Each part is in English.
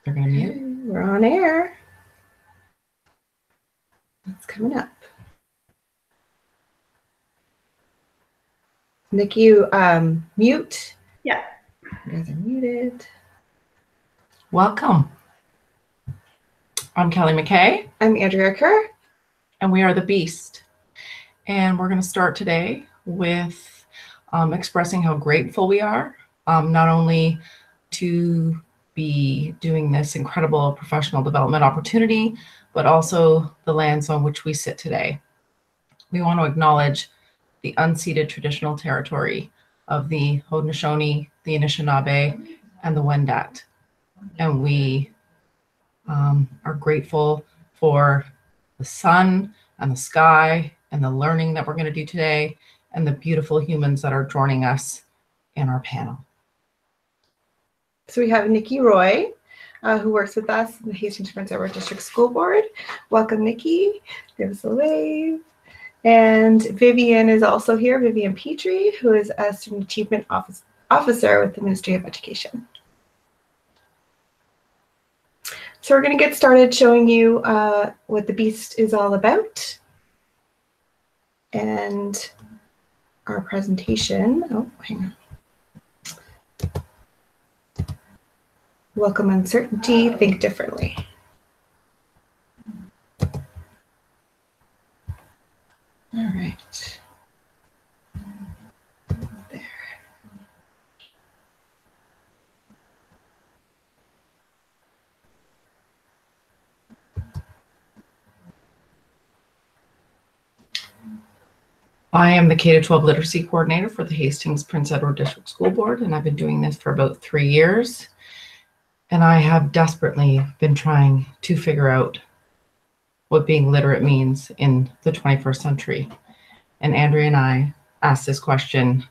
They're going to mute. We're on air. It's coming up. Nick, you mute. Yeah. You guys are muted. Welcome. I'm Kelly Mackay. I'm Andrea Kerr. And we are the Beast. And we're going to start today with expressing how grateful we are, not only to be doing this incredible professional development opportunity, but also the lands on which we sit today. We want to acknowledge the unceded traditional territory of the Haudenosaunee, the Anishinaabe, and the Wendat. And we are grateful for the sun and the sky and the learning that we're going to do today and the beautiful humans that are joining us in our panel. So we have Nikki Roy, who works with us in the Hastings Prince Edward District School Board. Welcome, Nikki. Give us a wave. And Vivian is also here, Vivian Petrie, who is a Student Achievement Officer with the Ministry of Education. So we're going to get started showing you what the Beast is all about. And our presentation, oh, hang on. Welcome uncertainty, think differently. All right. There. I am the K-12 Literacy Coordinator for the Hastings Prince Edward District School Board, and I've been doing this for about 3 years. And I have desperately been trying to figure out what being literate means in the 21st century. And Andrea and I asked this question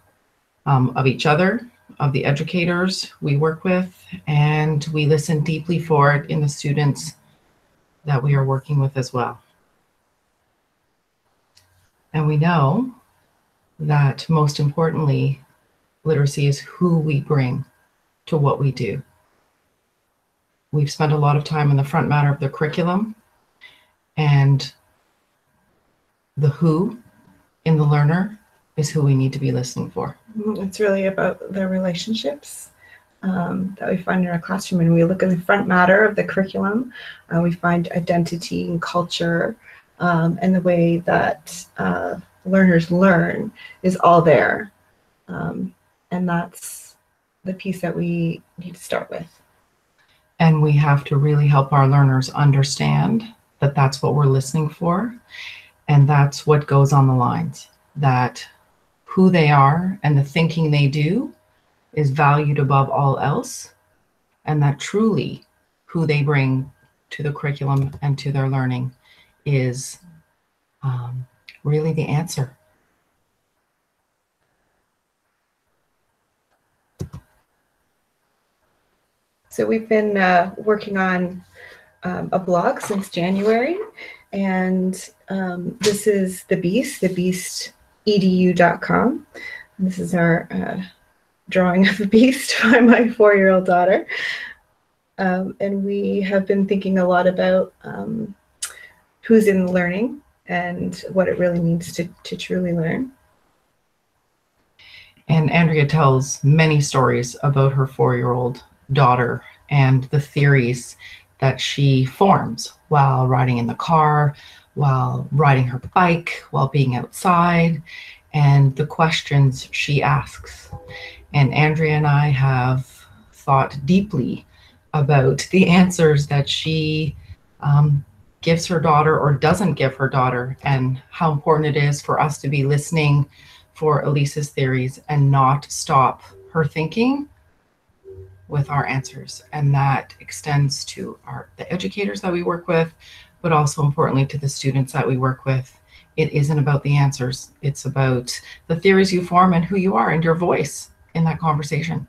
of each other, of the educators we work with, and we listen deeply for it in the students that we are working with as well. And we know that most importantly, literacy is who we bring to what we do. We've spent a lot of time in the front matter of the curriculum, and the who in the learner is who we need to be listening for. It's really about the relationships that we find in our classroom. And we look at the front matter of the curriculum, we find identity and culture, and the way that learners learn is all there. And that's the piece that we need to start with. And we have to really help our learners understand that that's what we're listening for. And that's what goes on the lines, that who they are and the thinking they do is valued above all else. And that truly who they bring to the curriculum and to their learning is really the answer. So we've been working on a blog since January, and this is the Beast, thebeastedu.com. This is our drawing of a beast by my 4-year-old daughter. And we have been thinking a lot about who's in learning and what it really means to truly learn. And Andrea tells many stories about her 4-year-old daughter and the theories that she forms while riding in the car, while riding her bike, while being outside, and the questions she asks. And Andrea and I have thought deeply about the answers that she gives her daughter or doesn't give her daughter, and how important it is for us to be listening for Elise's theories and not stop her thinking with our answers. And that extends to the educators that we work with, but also importantly to the students that we work with. It isn't about the answers. It's about the theories you form and who you are and your voice in that conversation.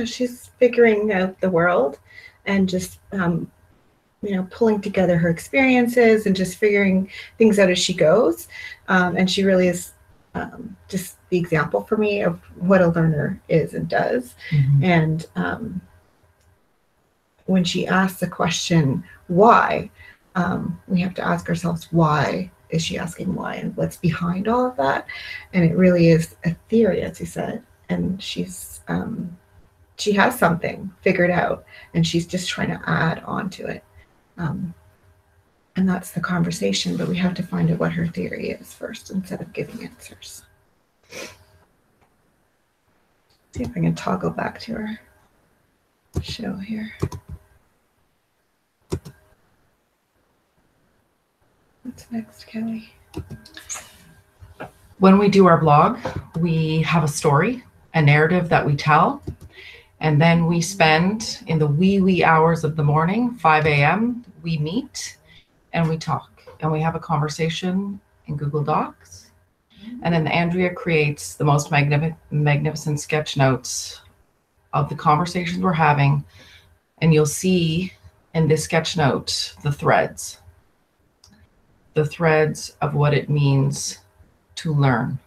She's figuring out the world and just pulling together her experiences and just figuring things out as she goes. And she really is just the example for me of what a learner is and does. Mm-hmm. And when she asks the question, why, we have to ask ourselves, why is she asking why, and what's behind all of that? And it really is a theory, as you said, and she has something figured out, and she's just trying to add on to it. And that's the conversation, but we have to find out what her theory is first instead of giving answers. See if I can toggle back to our show here. What's next, Kelly? When we do our blog, we have a story, a narrative that we tell, and then we spend in the wee hours of the morning, 5 a.m., we meet and we talk and we have a conversation in Google Docs. And then Andrea creates the most magnificent sketch notes of the conversations we're having. And you'll see in this sketch note the threads of what it means to learn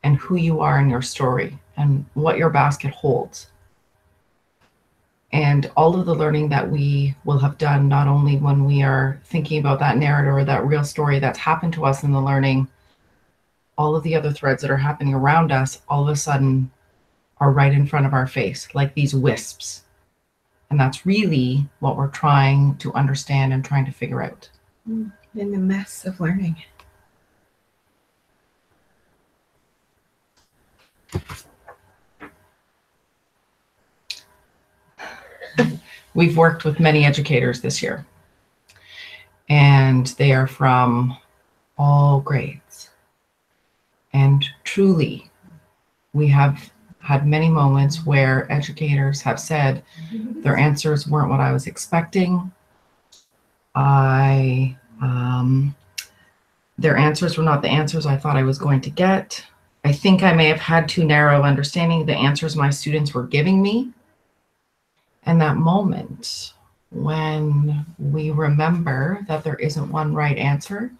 and who you are in your story and what your basket holds. And all of the learning that we will have done, not only when we are thinking about that narrative or that real story that's happened to us in the learning, all of the other threads that are happening around us all of a sudden are right in front of our face, like these wisps. And that's really what we're trying to understand and trying to figure out. In the mess of learning. We've worked with many educators this year, and they are from all grades. And truly, we have had many moments where educators have said their answers weren't what I was expecting. Their answers were not the answers I thought I was going to get. I think I may have had too narrow of understanding the answers my students were giving me. And that moment when we remember that there isn't one right answer,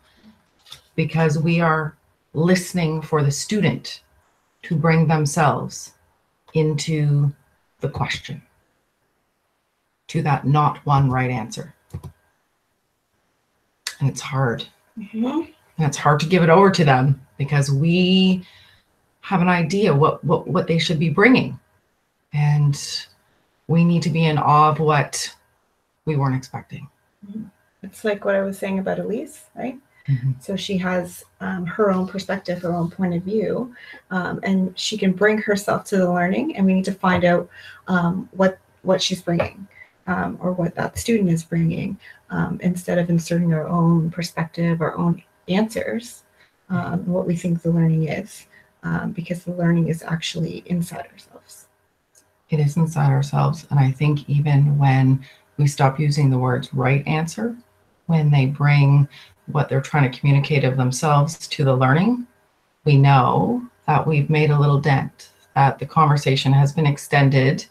because we are listening for the student to bring themselves into the question, to that not one right answer. And it's hard. And it's hard to give it over to them because we have an idea what they should be bringing. And we need to be in awe of what we weren't expecting. It's like what I was saying about Elise, right? Mm-hmm. So she has her own perspective, her own point of view, and she can bring herself to the learning, and we need to find out what she's bringing or what that student is bringing instead of inserting our own perspective, our own answers, what we think the learning is, because the learning is actually inside ourselves. It is inside ourselves. And I think even when we stop using the words right answer, when they bring what they're trying to communicate of themselves to the learning, we know that we've made a little dent, that the conversation has been extended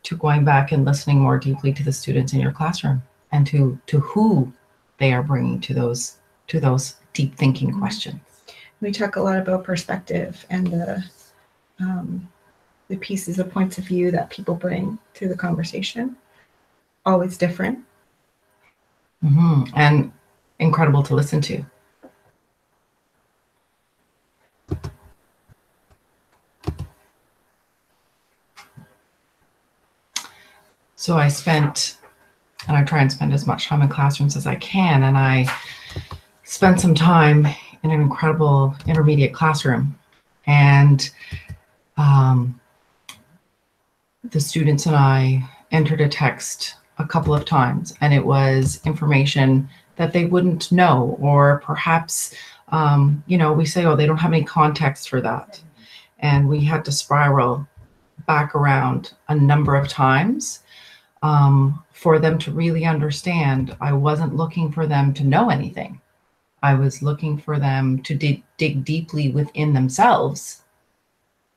to going back and listening more deeply to the students in your classroom and to who they are bringing to those deep thinking questions. We talk a lot about perspective and the pieces of points of view that people bring to the conversation. Always different. And incredible to listen to. So I try and spend as much time in classrooms as I can, and I spent some time in an incredible intermediate classroom. And the students and I entered a text a couple of times, and it was information that they wouldn't know, or perhaps, we say, oh, they don't have any context for that. And we had to spiral back around a number of times for them to really understand I wasn't looking for them to know anything. I was looking for them to dig deeply within themselves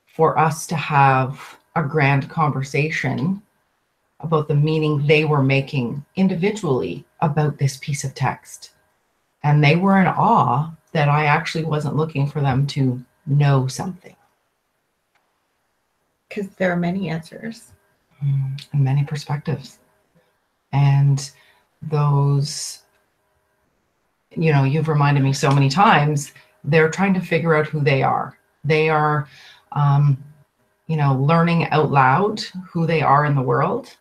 for us to have a grand conversation about the meaning they were making individually about this piece of text. And they were in awe that I actually wasn't looking for them to know something. Because there are many answers. And many perspectives. And those, you've reminded me so many times, they're trying to figure out who they are. They are, learning out loud who they are in the world.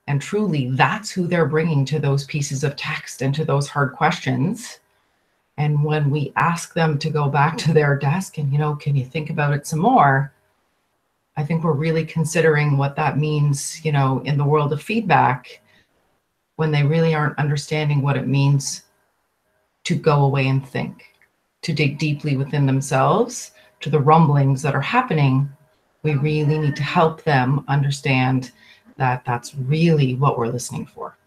And truly, that's who they're bringing to those pieces of text and to those hard questions. And when we ask them to go back to their desk and, can you think about it some more? I think we're really considering what that means, in the world of feedback, when they really aren't understanding what it means to go away and think, to dig deeply within themselves, to the rumblings that are happening. We really need to help them understand that that's really what we're listening for.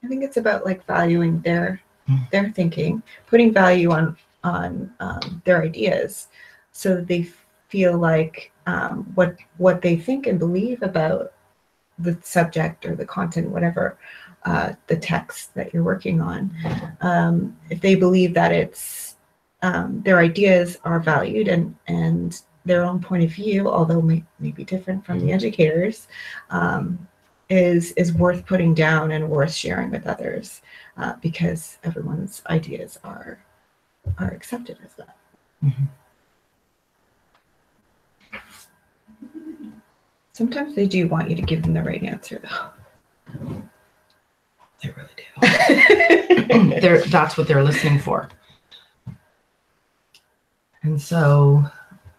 I think it's about like valuing their thinking, putting value on their ideas, so that they feel like what they think and believe about the subject or the content, whatever the text that you're working on. If they believe that it's their ideas are valued and their own point of view, although may be different from the educators, is worth putting down and worth sharing with others, because everyone's ideas are accepted as that. Mm-hmm. Sometimes they do want you to give them the right answer, though. They really do. That's what they're listening for. And so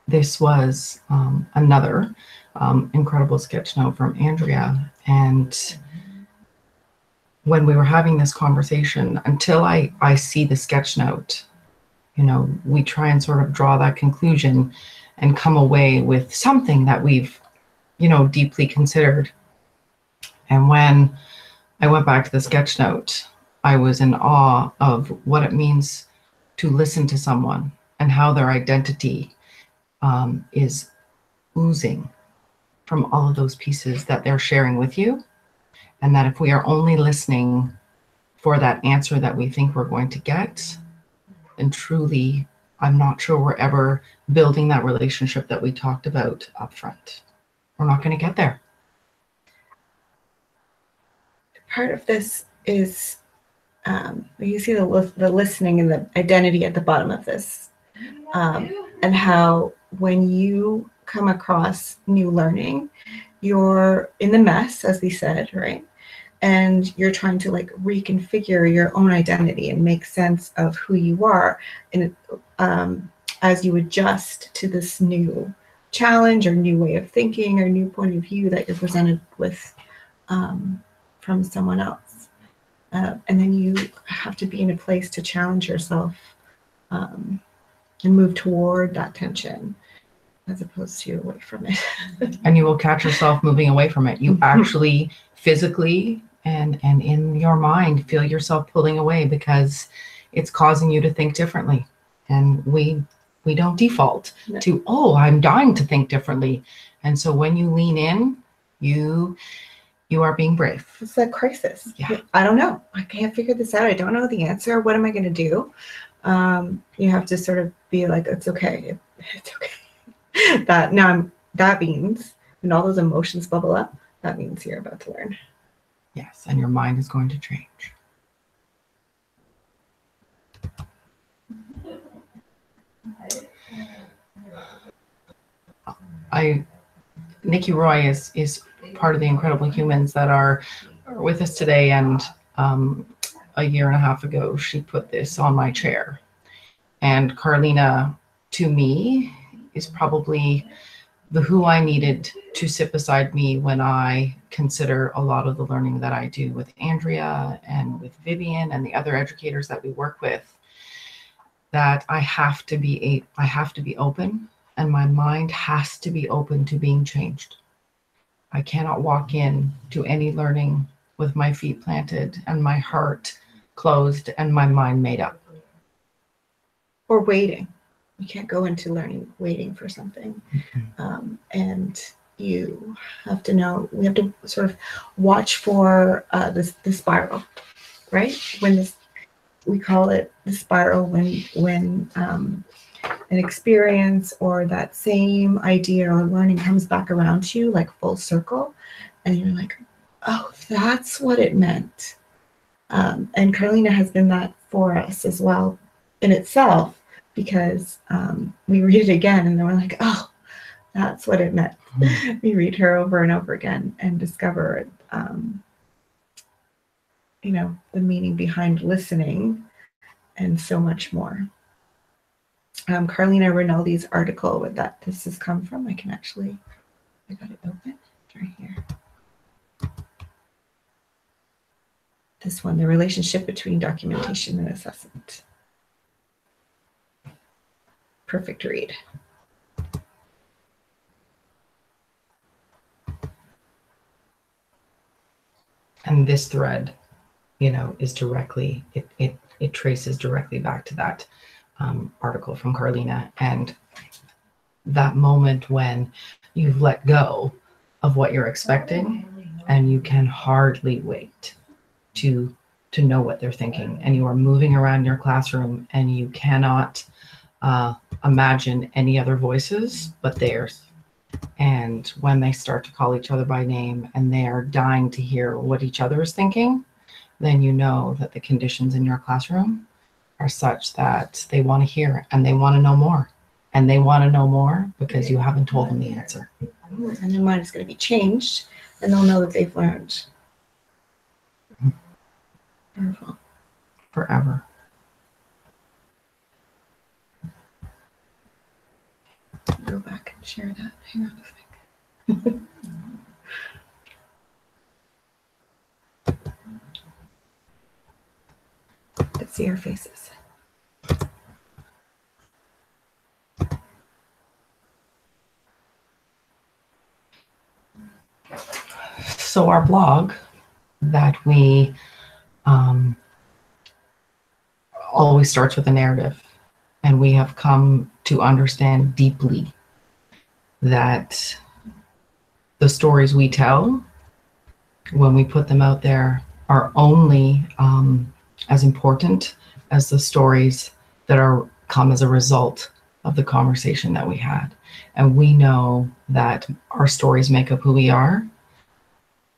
this was another incredible sketch note from Andrea. And when we were having this conversation, until I see the sketch note, we try and sort of draw that conclusion and come away with something that we've, deeply considered. And when I went back to the sketch note, I was in awe of what it means to listen to someone and how their identity is oozing from all of those pieces that they're sharing with you. And that if we are only listening for that answer that we think we're going to get, then truly, I'm not sure we're ever building that relationship that we talked about up front. We're not going to get there. Part of this is, you see the listening and the identity at the bottom of this, and how when you come across new learning, you're in the mess, as we said, right? And you're trying to like reconfigure your own identity and make sense of who you are, and as you adjust to this new challenge or new way of thinking or new point of view that you're presented with from someone else. And then you have to be in a place to challenge yourself and move toward that tension as opposed to away from it. And you will catch yourself moving away from it. You actually physically and in your mind feel yourself pulling away because it's causing you to think differently. And we don't default to, I'm dying to think differently. And so when you lean in, you are being brave. It's that crisis. Yeah. I don't know. I can't figure this out. I don't know the answer. What am I going to do? You have to sort of be like, it's okay. It's okay. That means, when all those emotions bubble up, that means you're about to learn. Yes, and your mind is going to change. Nikki Roy is part of the incredible humans that are with us today, and a year and a half ago she put this on my chair. And Carlina, to me, is probably the who I needed to sit beside me when I consider a lot of the learning that I do with Andrea and with Vivian and the other educators that we work with. That I have to be open, and my mind has to be open to being changed. I cannot walk in to any learning with my feet planted and my heart closed and my mind made up. Or waiting. You can't go into learning waiting for something. Mm-hmm. And you have to know, we have to sort of watch for the spiral, right? We call it the spiral when an experience or that same idea or learning comes back around to you like full circle, and you're like, oh, that's what it meant. And Carolina has been that for us as well in itself, because we read it again and then we're like, oh, that's what it meant. We read her over and over again and discover, the meaning behind listening and so much more. Carlina Rinaldi's article with that this has come from, I got it open right here. This one, the relationship between documentation and assessment. Perfect read. And this thread, is directly, it traces directly back to that article from Carlina, and that moment when you've let go of what you're expecting and you can hardly wait to know what they're thinking, and you are moving around your classroom and you cannot imagine any other voices but theirs. And when they start to call each other by name and they are dying to hear what each other is thinking, then you know that the conditions in your classroom are such that they want to hear and they want to know more. And they want to know more because you haven't told them the answer. And their mind is going to be changed, and they'll know that they've learned. Wonderful. Forever. Go back and share that. Hang on a second. Let's see our faces. So our blog that we always starts with a narrative, and we have come to understand deeply that the stories we tell, when we put them out there, are only as important as the stories that come as a result of the conversation that we had. And we know that our stories make up who we are,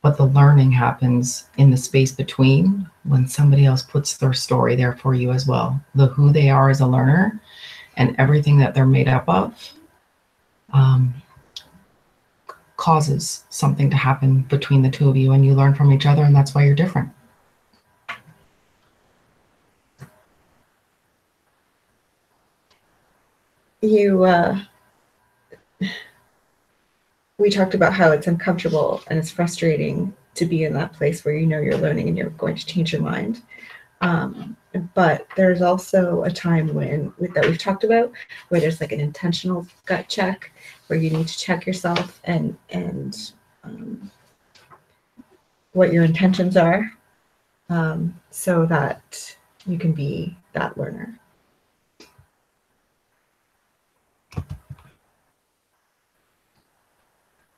but the learning happens in the space between when somebody else puts their story there for you as well. The who they are as a learner and everything that they're made up of causes something to happen between the two of you, and you learn from each other, and that's why you're different. We talked about how it's uncomfortable and it's frustrating to be in that place where you're learning and you're going to change your mind. But there's also a time that we've talked about where there's like an intentional gut check where you need to check yourself and what your intentions are, so that you can be that learner.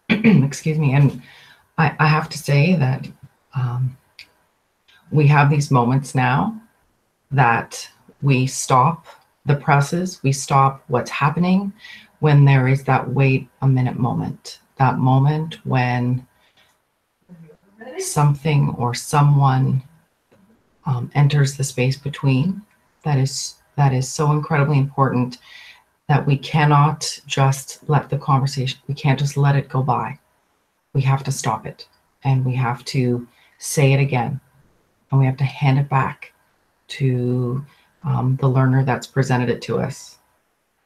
Excuse me. And I have to say that we have these moments now that we stop the presses, we stop what's happening when there is that wait a minute moment, that moment when something or someone enters the space between. That is so incredibly important that we cannot just let the conversation, we can't just let it go by. We have to stop it, and we have to say it again, and we have to hand it back to the learner that's presented it to us.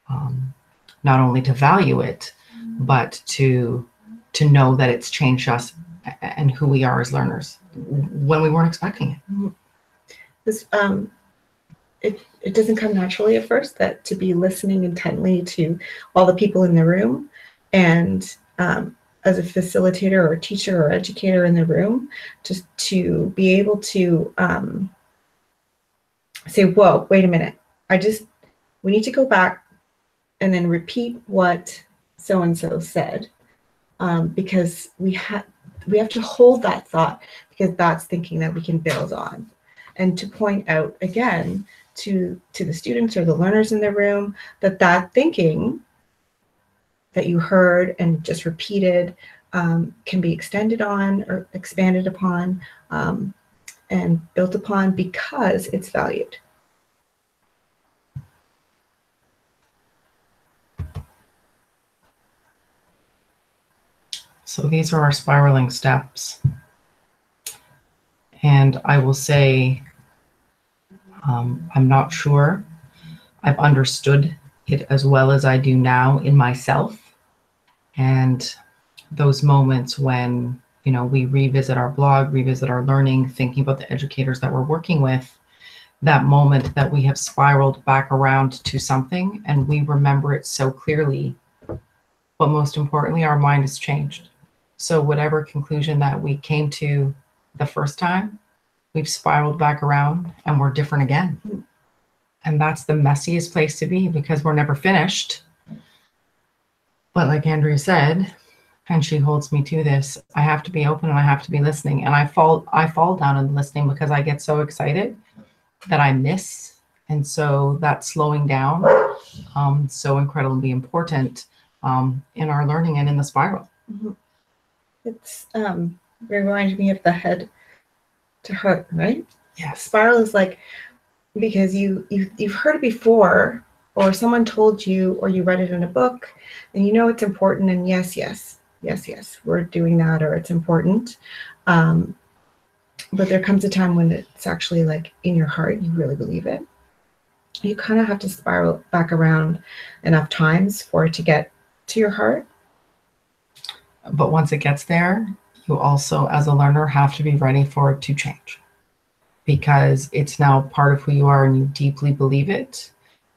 Not only to value it, but to know that it's changed us and who we are as learners when we weren't expecting it. This, it doesn't come naturally at first, that to be listening intently to all the people in the room, and as a facilitator or teacher or educator in the room, just to be able to say, whoa, wait a minute, we need to go back and then repeat what so-and-so said, because we have to hold that thought, because that's thinking that we can build on. And to point out again to the students or the learners in the room that thinking that you heard and just repeated can be extended on or expanded upon, and built upon because it's valued. So these are our spiraling steps. And I will say, I'm not sure I've understood it as well as I do now in myself. And those moments when, we revisit our blog, revisit our learning, thinking about the educators that we're working with, that moment that we have spiraled back around to something and we remember it so clearly. But most importantly, our mind has changed. So whatever conclusion that we came to the first time, we've spiraled back around and we're different again. And that's the messiest place to be because we're never finished. But like Andrea said, and she holds me to this, I have to be open and I have to be listening. And I fall down in listening because I get so excited that I miss. And so that slowing down, so incredibly important in our learning and in the spiral. Mm-hmm. It's reminds me of the head to heart, right? Yes. Spiral is like, because you've heard it before, or someone told you, or you read it in a book, and you know it's important, and yes, we're doing that, or it's important. But there comes a time when it's actually like in your heart, you really believe it. You kind of have to spiral back around enough times for it to get to your heart. But once it gets there, you also, as a learner, have to be ready for it to change because it's now part of who you are and you deeply believe it.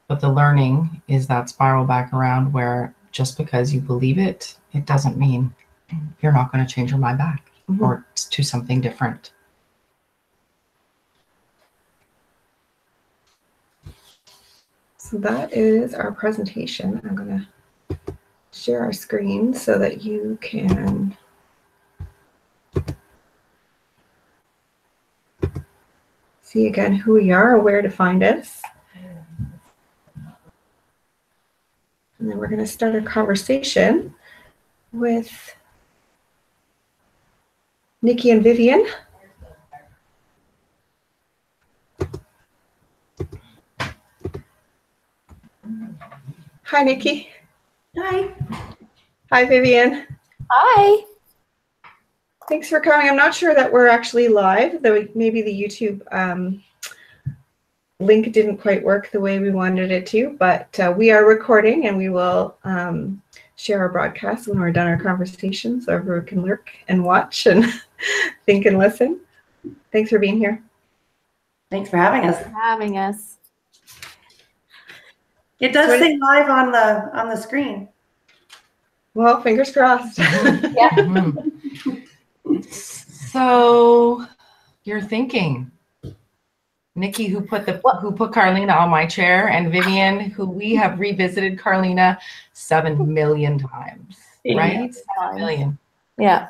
But the learning is that spiral back around where just because you believe it, it doesn't mean you're not going to change your mind back or to something different. So that is our presentation. I'm going to share our screen so that you can see again who we are, where to find us. And then we're going to start a conversation with Nikki and Vivian. Hi, Nikki. Hi. Hi, Vivian. Hi. Thanks for coming. I'm not sure that we're actually live, though maybe the YouTube link didn't quite work the way we wanted it to, but we are recording and we will share our broadcast when we're done our conversation so everyone can lurk and watch and think and listen. Thanks for being here. Thanks for having us. It does say live on the screen. Well, fingers crossed. Yeah. So you're thinking, Nikki, who put Carlina on my chair, and Vivian, who we have revisited Carlina 7 million times, right? 7 million. Yeah.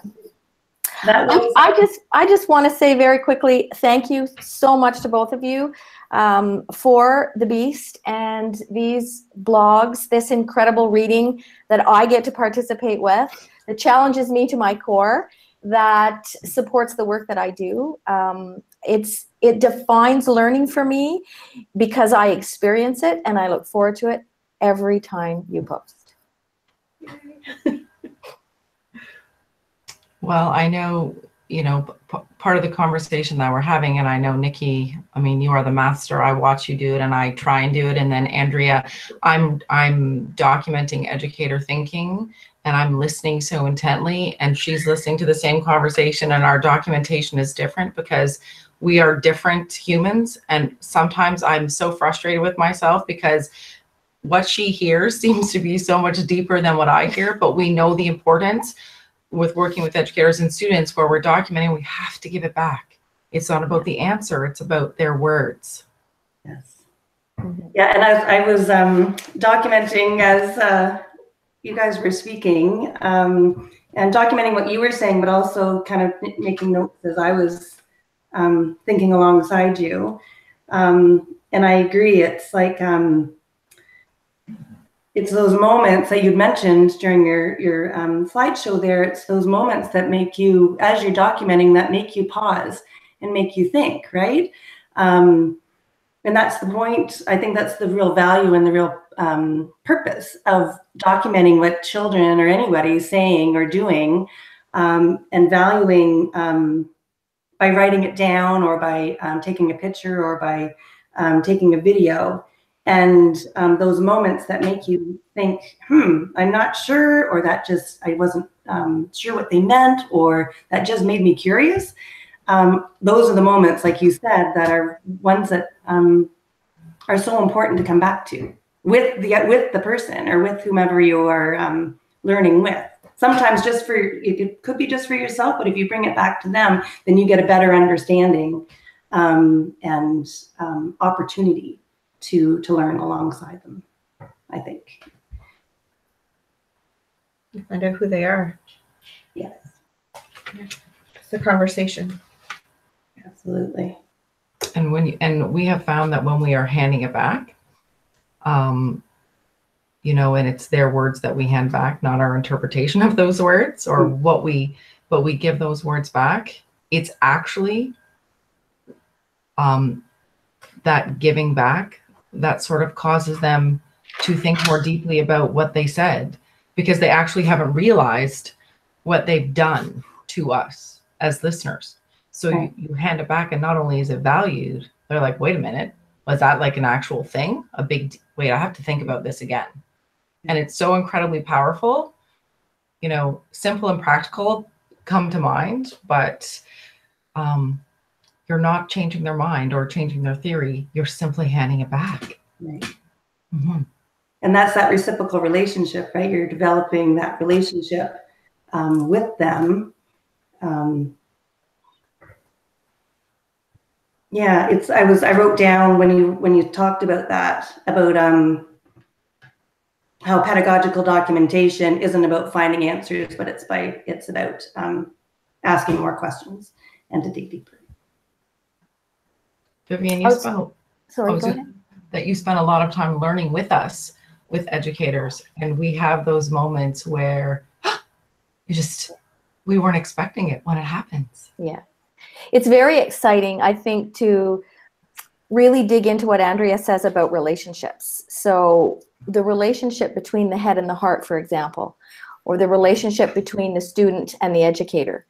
I just want to say very quickly, thank you so much to both of you for The Beast and these blogs, this incredible reading that I get to participate with, that challenges me to my core, that supports the work that I do. It defines learning for me because I experience it and I look forward to it every time you post. Well, I know, part of the conversation that we're having, and I know, Nikki, I mean, you are the master. I watch you do it and I try and do it. And then Andrea, I'm documenting educator thinking and I'm listening so intently, and she's listening to the same conversation, and our documentation is different because we are different humans. And sometimes I'm so frustrated with myself because what she hears seems to be so much deeper than what I hear, but we know the importance with working with educators and students where we're documenting, we have to give it back. It's not about the answer, it's about their words. Yes. Yeah, and I was documenting as you guys were speaking and documenting what you were saying, but also kind of making notes as I was thinking alongside you. And I agree, it's like, it's those moments that you mentioned during your slideshow there. It's those moments that make you, as you're documenting, that make you pause and make you think, right? And that's the point. I think that's the real value and the real purpose of documenting what children or anybody is saying or doing, and valuing by writing it down, or by taking a picture, or by taking a video. And those moments that make you think, I'm not sure, or that just, I wasn't sure what they meant, or that just made me curious. Those are the moments, like you said, that are ones that are so important to come back to with the person, or with whomever you are learning with. Sometimes it could be just for yourself, but if you bring it back to them, then you get a better understanding and opportunity to learn alongside them, I think. You find out who they are. Yes. It's a conversation. Absolutely. And we have found that when we are handing it back, you know, and it's their words that we hand back, not our interpretation of those words, or what we give those words back. It's actually that giving back that sort of causes them to think more deeply about what they said, because they actually haven't realized what they've done to us as listeners. So right. you hand it back, and not only is it valued, they're like, wait a minute, was that like an actual thing? Wait, I have to think about this again. And it's so incredibly powerful. You know, simple and practical come to mind, but you're not changing their mind or changing their theory. You're simply handing it back. Right. Mm-hmm. And that's that reciprocal relationship, right? You're developing that relationship with them. Yeah, I wrote down when you talked about that, about how pedagogical documentation isn't about finding answers, but it's about asking more questions and to dig deeper. Vivian, go ahead. That you spent a lot of time learning with us, with educators, and we have those moments where we weren't expecting it when it happens. Yeah. It's very exciting, I think, to really dig into what Andrea says about relationships. So the relationship between the head and the heart, for example, or the relationship between the student and the educator,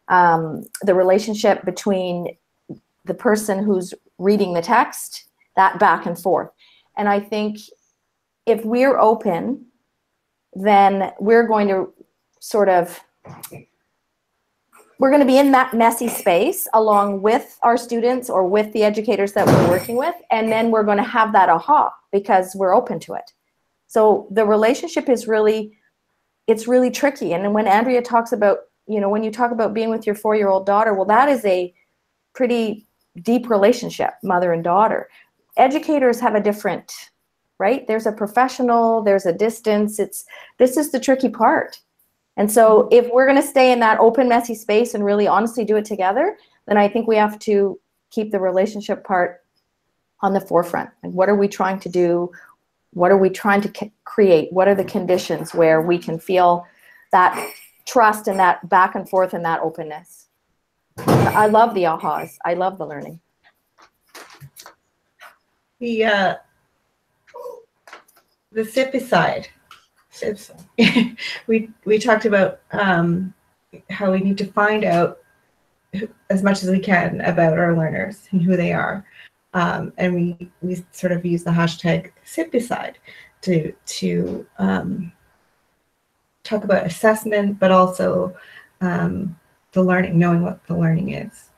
the relationship between the person who's reading the text, that back and forth. And I think if we're open, then we're going to we're going to be in that messy space along with our students or with the educators that we're working with. And then we're going to have that aha because we're open to it. So the relationship is it's really tricky. And when Andrea talks about, you know, when you talk about being with your 4-year-old daughter, well, that is a pretty deep relationship, mother and daughter. Educators have a different, right? There's a professional, there's a distance. This is the tricky part. And so if we're going to stay in that open, messy space and really honestly do it together, then I think we have to keep the relationship part on the forefront. And what are we trying to do? What are we trying to create? What are the conditions where we can feel that trust and that back and forth and that openness? I love the ahas. I love the learning. The sippy side. We talked about how we need to find out as much as we can about our learners and who they are, and we sort of use the hashtag #SitBeside to talk about assessment, but also the learning, knowing what the learning is.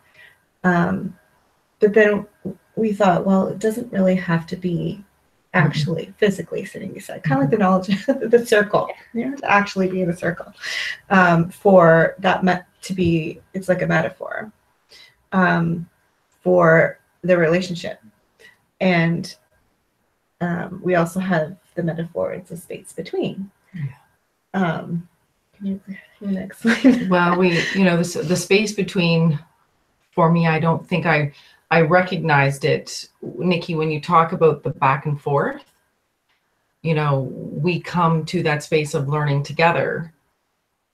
But then we thought, well, it doesn't really have to be actually physically sitting beside, kind of like the knowledge, the circle, you know, to actually be in a circle, for that to be, it's like a metaphor for the relationship. And we also have the metaphor, it's a space between. Can you explain? Well, the space between, for me, I don't think I recognized it, Nikki, when you talk about the back and forth. You know, we come to that space of learning together,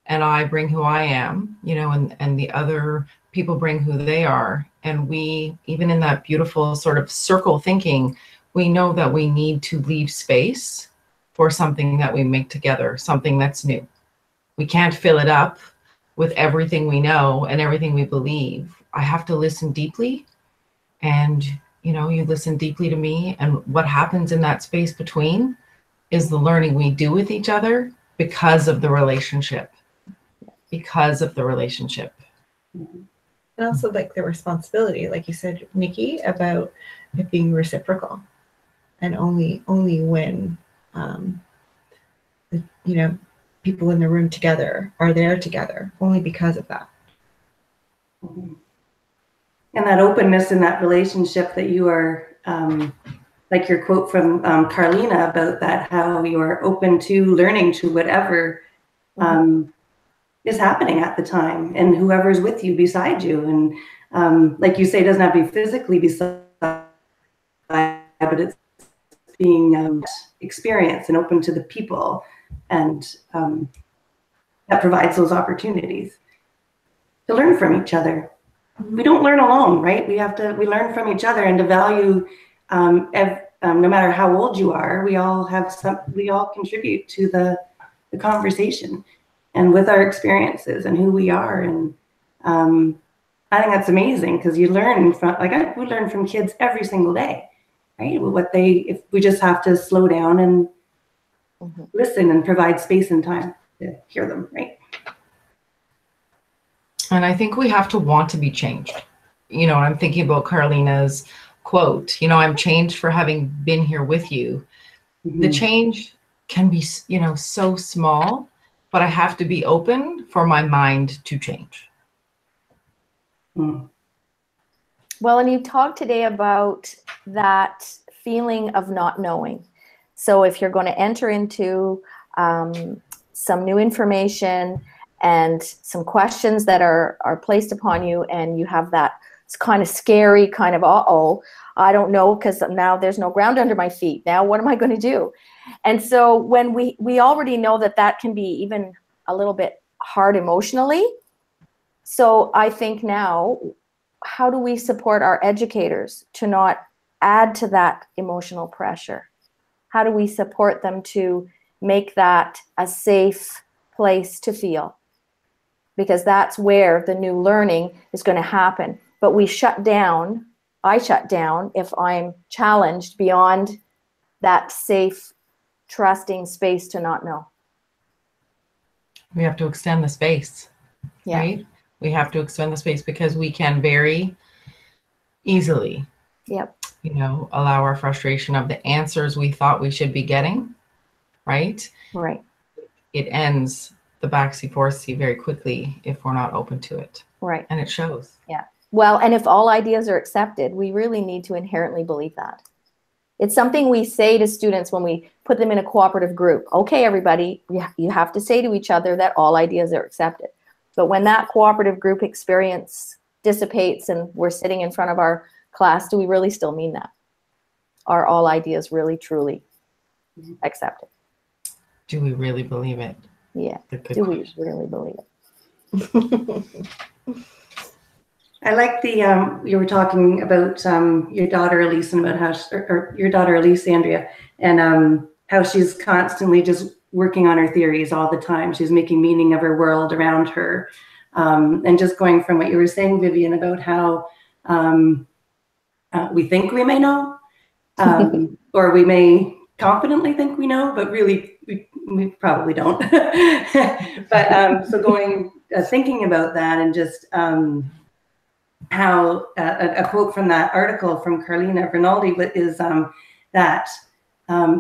and I bring who I am, you know, and the other people bring who they are. And we, even in that beautiful sort of circle thinking, we know that we need to leave space for something that we make together, something that's new. We can't fill it up with everything we know and everything we believe. I have to listen deeply, and you listen deeply to me, and what happens in that space between is the learning we do with each other because of the relationship. And also like the responsibility, like you said, Nikki, about it being reciprocal, and only when people in the room together are there together, only because of that. And that openness in that relationship that you are, like your quote from Carlina about that, how you are open to learning to whatever is happening at the time, and whoever's with you, beside you. And like you say, it doesn't have to be physically beside, but it's being experienced and open to the people, and that provides those opportunities to learn from each other. We don't learn alone, right? We learn from each other, and to value, no matter how old you are, we all contribute to the conversation, and with our experiences and who we are. And I think that's amazing, because you learn from, we learn from kids every single day, right? If we just have to slow down and listen and provide space and time to hear them, right? And I think we have to want to be changed. I'm thinking about Carlina's quote, I'm changed for having been here with you. The change can be, so small, but I have to be open for my mind to change. Well, and you talked today about that feeling of not knowing. So if you're going to enter into some new information and some questions that are placed upon you, and you have that kind of scary kind of, I don't know, because now there's no ground under my feet. Now what am I going to do? And so when we already know that can be even a little bit hard emotionally. So I think now, how do we support our educators to not add to that emotional pressure? How do we support them to make that a safe place to feel? Because that's where the new learning is going to happen. But I shut down if I'm challenged beyond that safe, trusting space to not know. We have to extend the space, right? We have to extend the space, because we can very easily, allow our frustration of the answers we thought we should be getting, right? Right. It ends the backseat forestry very quickly if we're not open to it. Right. And it shows. Yeah. Well, and if all ideas are accepted, we really need to inherently believe that. It's something we say to students when we put them in a cooperative group. Okay, everybody, you have to say to each other that all ideas are accepted. But when that cooperative group experience dissipates and we're sitting in front of our class, do we really still mean that? Are all ideas really, truly accepted? Do we really believe it? Yeah. Do we really believe it? I like you were talking about your daughter Elise, and about how or your daughter Elise, Andrea, and how she's constantly just working on her theories all the time. She's making meaning of her world around her, and just going from what you were saying, Vivian, about how we think we may know, or we may confidently think we know, but really we probably don't. But so thinking about that, and just how a quote from that article from Carlina Rinaldi is that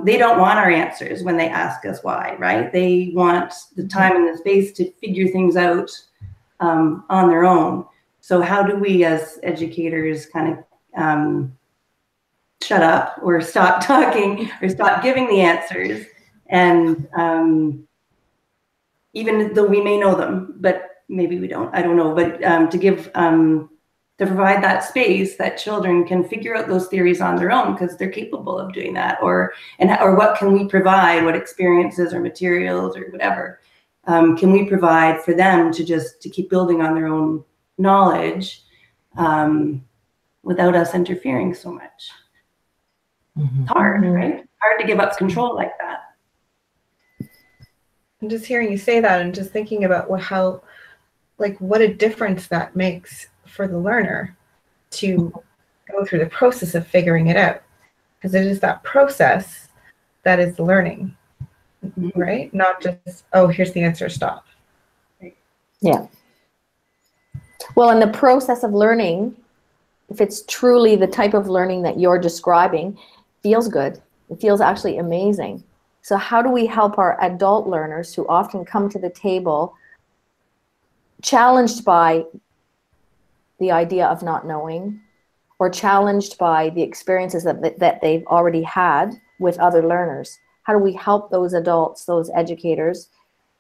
they don't want our answers when they ask us why, right? They want the time and the space to figure things out on their own. So how do we as educators kind of shut up, or stop talking, or stop giving the answers, and even though we may know them, but maybe we don't, I don't know, but to provide that space that children can figure out those theories on their own, because they're capable of doing that, or what can we provide, what experiences or materials or whatever can we provide for them to keep building on their own knowledge without us interfering so much. It's hard, right? Hard to give up control like that. And just hearing you say that and just thinking about how, like, what a difference that makes for the learner to go through the process of figuring it out. Because it is that process that is the learning, right? Not just, oh, here's the answer, stop. Yeah. Well, in the process of learning, if it's truly the type of learning that you're describing, feels good. It feels actually amazing. So how do we help our adult learners who often come to the table challenged by the idea of not knowing, or challenged by the experiences that they've already had with other learners? How do we help those adults, those educators,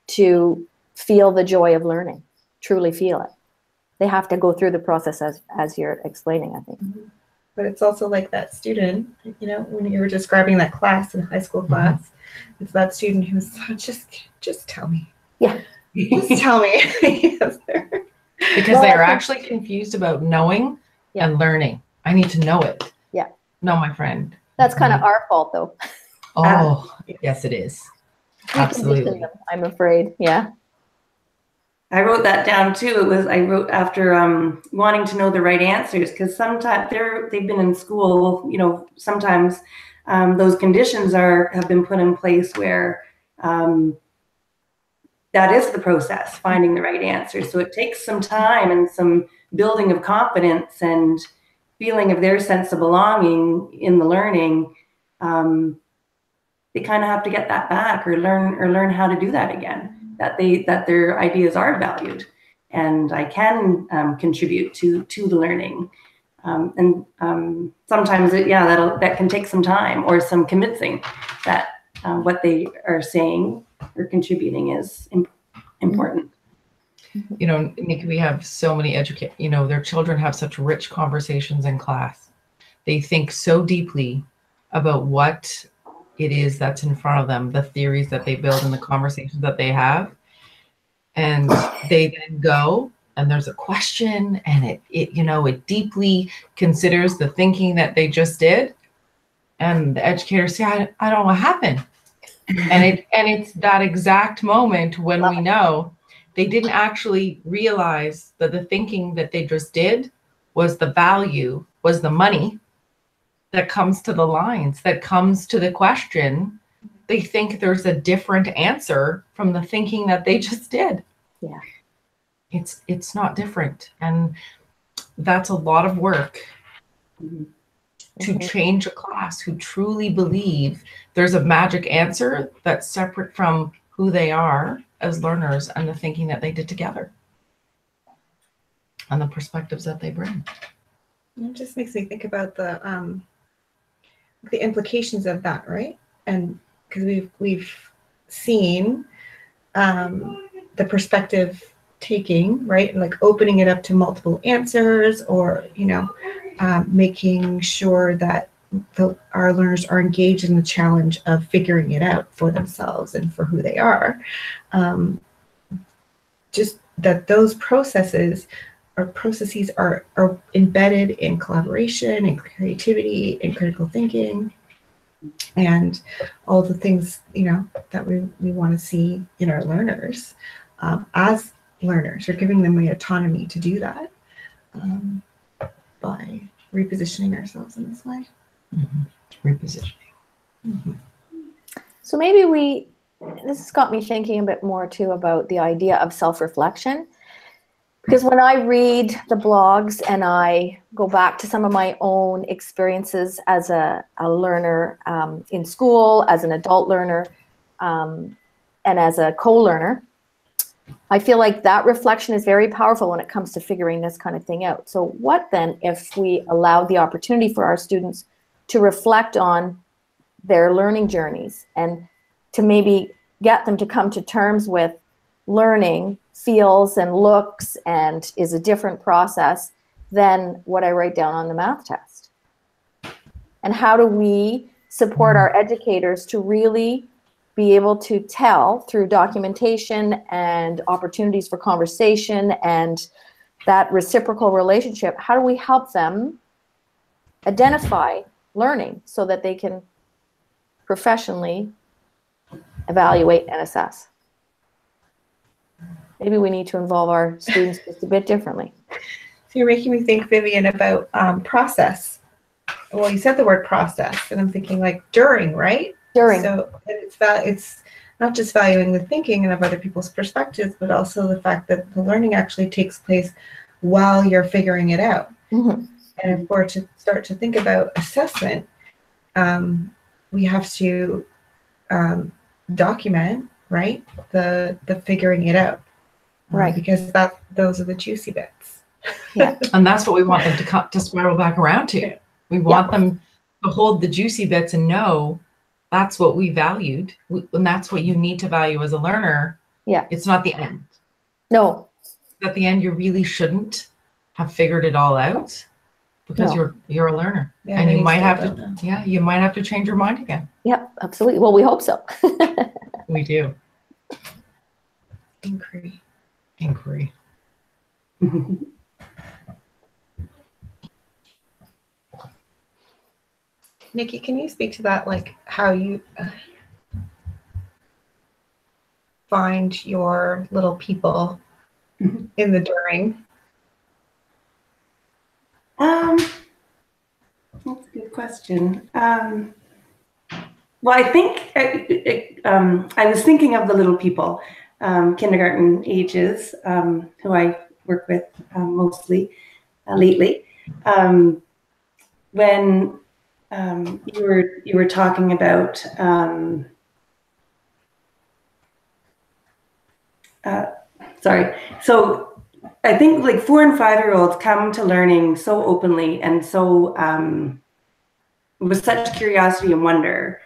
to feel the joy of learning, truly feel it? They have to go through the process as you're explaining, I think. But it's also like that student, you know, when you were describing that class in high school class, it's that student who's just tell me. Yeah. Just tell me. Because they are actually confused about knowing and learning. I need to know it. Yeah. No, my friend. That's kind of our fault, though. Oh, yes, it is. Absolutely. Them, I'm afraid. Yeah. I wrote that down too. I wrote after wanting to know the right answers, because sometimes they've been in school, you know, sometimes those conditions have been put in place where that is the process, finding the right answer. So it takes some time and some building of confidence and feeling of their sense of belonging in the learning. They kind of have to get that back, or learn how to do that again. That their ideas are valued, and I can contribute to the learning. And sometimes that can take some time or some convincing that what they are saying or contributing is important. You know, Nikki, we have so many their children have such rich conversations in class. They think so deeply about what it is that's in front of them, the theories that they build and the conversations that they have. And they then go and there's a question, and it deeply considers the thinking that they just did. And the educators say, I don't know what happened. And it's that exact moment when we know they didn't actually realize that the thinking that they just did was the value, was the money that comes to the lines, that comes to the question. They think there's a different answer from the thinking that they just did. Yeah. It's not different. And that's a lot of work to change a class who truly believe there's a magic answer that's separate from who they are as learners and the thinking that they did together and the perspectives that they bring. It just makes me think about the implications of that, right? And because we've seen the perspective taking, right, like opening it up to multiple answers, or making sure that our learners are engaged in the challenge of figuring it out for themselves and for who they are. Just that those processes are embedded in collaboration and creativity and critical thinking and all the things that we want to see in our learners as learners. We're giving them the autonomy to do that by repositioning ourselves in this way. Repositioning. So maybe this has got me thinking a bit more too about the idea of self-reflection. Because when I read the blogs and I go back to some of my own experiences as a learner in school, as an adult learner, and as a co-learner, I feel like that reflection is very powerful when it comes to figuring this kind of thing out. So what then if we allow the opportunity for our students to reflect on their learning journeys and to maybe get them to come to terms with learning feels and looks and is a different process than what I write down on the math test? And how do we support our educators to really be able to tell through documentation and opportunities for conversation and that reciprocal relationship, how do we help them identify learning so that they can professionally evaluate and assess? Maybe we need to involve our students just a bit differently. So you're making me think, Vivian, about process. Well, you said the word process, and I'm thinking like during, right? During. So it's not just valuing the thinking and of other people's perspectives, but also the fact that the learning actually takes place while you're figuring it out. Mm-hmm. And if we're to start to think about assessment, we have to document, right, the figuring it out, right? Because those are the juicy bits. Yeah, and that's what we want them to spiral back around to. Yeah. We want them to hold the juicy bits and know that's what we valued, and that's what you need to value as a learner. Yeah, it's not the end. No, At the end, you really shouldn't have figured it all out, because you're a learner, and you might have to. Yeah, you might have to change your mind again. Yeah, absolutely. Well, we hope so. We do. Inquiry. Nikki, can you speak to that, like how you find your little people in the during? That's a good question. Well, I think I was thinking of the little people, kindergarten ages, who I work with mostly lately. When you were talking about sorry. So I think like 4 and 5-year-olds come to learning so openly and so with such curiosity and wonder,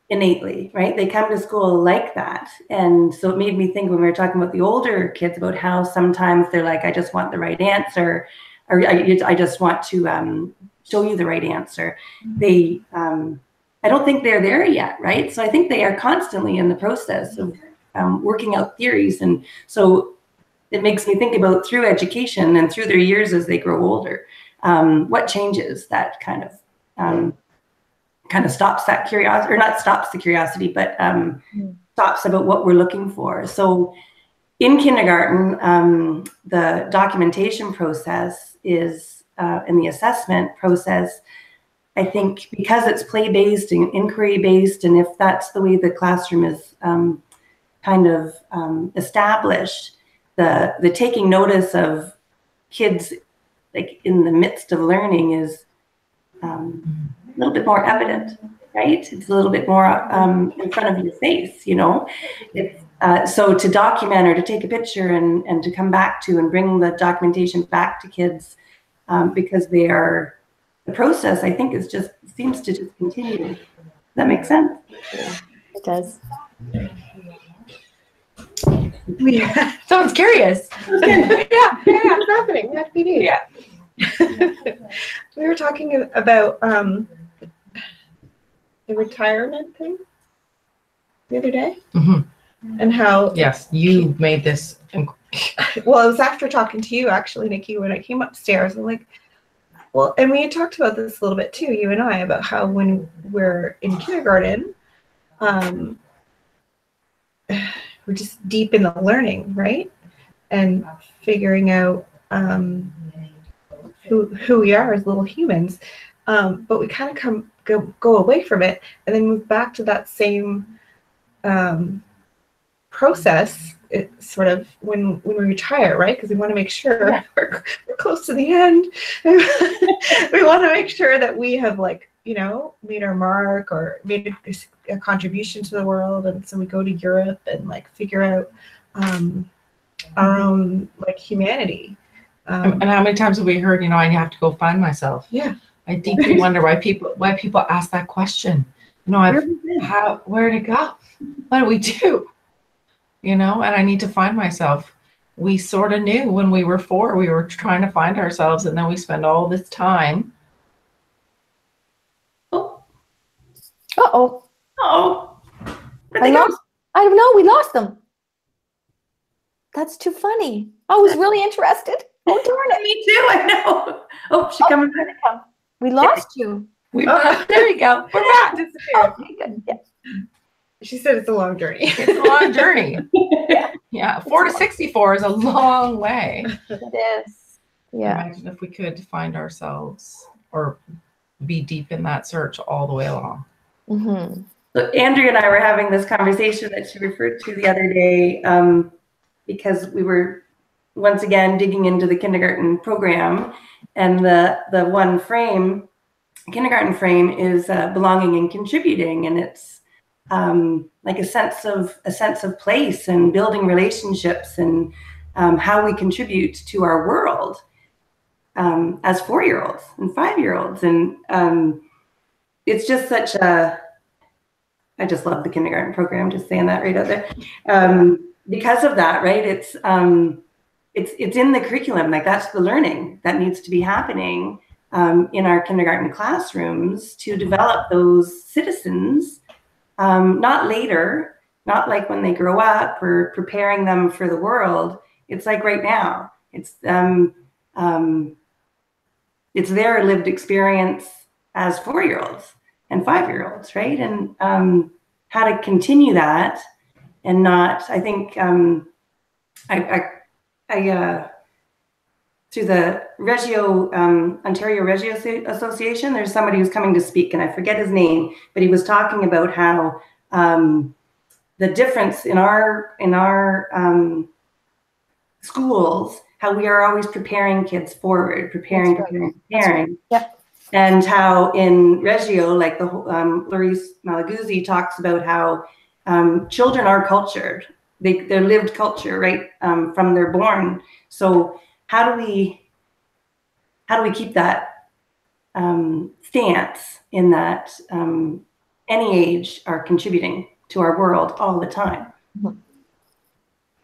innately, right? They come to school like that. And so it made me think when we were talking about the older kids about how sometimes they're like, I just want the right answer, or I just want to show you the right answer. They, I don't think they're there yet, right? So I think they are constantly in the process of working out theories. And so it makes me think about through education and through their years as they grow older, what changes that kind of stops that curiosity, or not stops the curiosity, but stops about what we're looking for. So in kindergarten, the documentation process is, and the assessment process, I think because it's play-based and inquiry-based, and if that's the way the classroom is kind of established, the taking notice of kids like in the midst of learning is a little bit more evident, right? It's a little bit more in front of your face, you know. So to document or to take a picture and to come back to and bring the documentation back to kids because they are, the process I think is just seems to just continue. Does that make sense? It does. Yeah. Sounds curious. Yeah, it's happening. FPD. Yeah. We were talking about the retirement thing the other day, and how yes, you made this. Well, it was after talking to you actually, Nikki, when I came upstairs. I'm like, well, and we had talked about this a little bit too, you and I, about how when we're in kindergarten, we're just deep in the learning, right? And figuring out who we are as little humans. But we kind of go away from it and then move back to that same process. It's sort of when we retire, right? Because we want to make sure we're close to the end. We want to make sure that we have, like, you know, made our mark or made a contribution to the world. And so we go to Europe and like figure out our own like humanity. And how many times have we heard, you know, I have to go find myself? Yeah. I deeply wonder why people ask that question. You know, where'd it go? What do we do? You know, and I need to find myself. We sort of knew when we were 4, we were trying to find ourselves, and then we spend all this time. Uh-oh. Oh. I don't know, we lost them. That's too funny. I was really interested. Oh, darn it. Me too, I know. Oh, she's coming back. We lost you. There you go. We're back. Oh, okay, good. Yeah. She said it's a long journey. It's a long journey. Yeah, 4 to 64 is a long way. It is. Yeah. Imagine if we could find ourselves or be deep in that search all the way along. Mm-hmm. So Andrea and I were having this conversation that she referred to the other day because we were once again digging into the kindergarten program, and the one frame, kindergarten frame, is belonging and contributing, and it's like a sense of place and building relationships and how we contribute to our world as 4-year-olds and 5-year-olds, and it's just such a. I just love the kindergarten program. Just saying that right out there. Because of that, right? It's in the curriculum. Like, that's the learning that needs to be happening in our kindergarten classrooms to develop those citizens. Not later, not like when they grow up or preparing them for the world. It's like right now. It's their lived experience as 4-year-olds and 5-year-olds, right? And how to continue that and not, I think, through the Ontario Regio Association, there's somebody who's coming to speak, and I forget his name, but he was talking about how the difference in our schools, how we are always preparing kids forward, preparing. Yep. And how in Reggio, like the Laurice Malaguzzi talks about how children are cultured, they're lived culture, right, from they're born. So how do we keep that stance in that any age are contributing to our world all the time? Mm-hmm.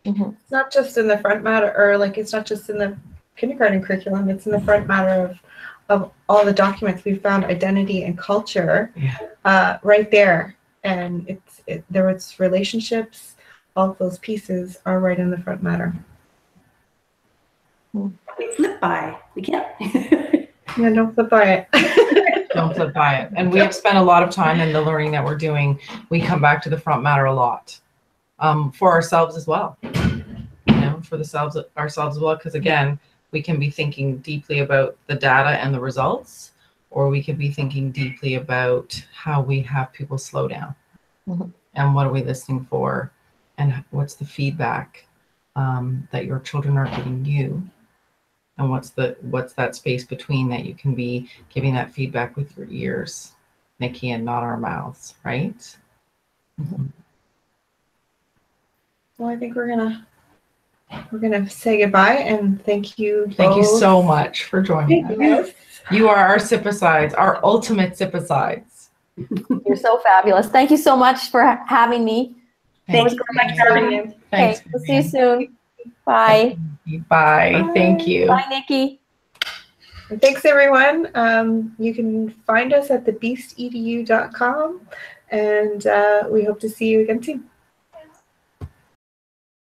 Mm-hmm. It's not just in the front matter, or like it's not just in the kindergarten curriculum. It's in the front matter of all the documents. We found identity and culture right there, and there was relationships. All of those pieces are right in the front matter. We flip by. We can't. Yeah, don't flip by it. Don't flip by it. And we have spent a lot of time in the learning that we're doing. We come back to the front matter a lot for ourselves as well. For ourselves as well, because again, we can be thinking deeply about the data and the results, or we could be thinking deeply about how we have people slow down. Mm-hmm. And what are we listening for, and what's the feedback that your children are giving you, and what's that space between that you can be giving that feedback with your ears, Nikki, and not our mouths, right? Mm-hmm. Well, I think we're gonna say goodbye, and thank you. Thank you so much for joining us. Yes. You are our sipicides, our ultimate sipicides. You're so fabulous. Thank you so much for having me. Thank you so much for having me. Thanks. Okay, we'll see you soon. Bye. Bye. Thank you. Bye, Nikki. And thanks, everyone. You can find us at thebeastedu.com, and we hope to see you again soon.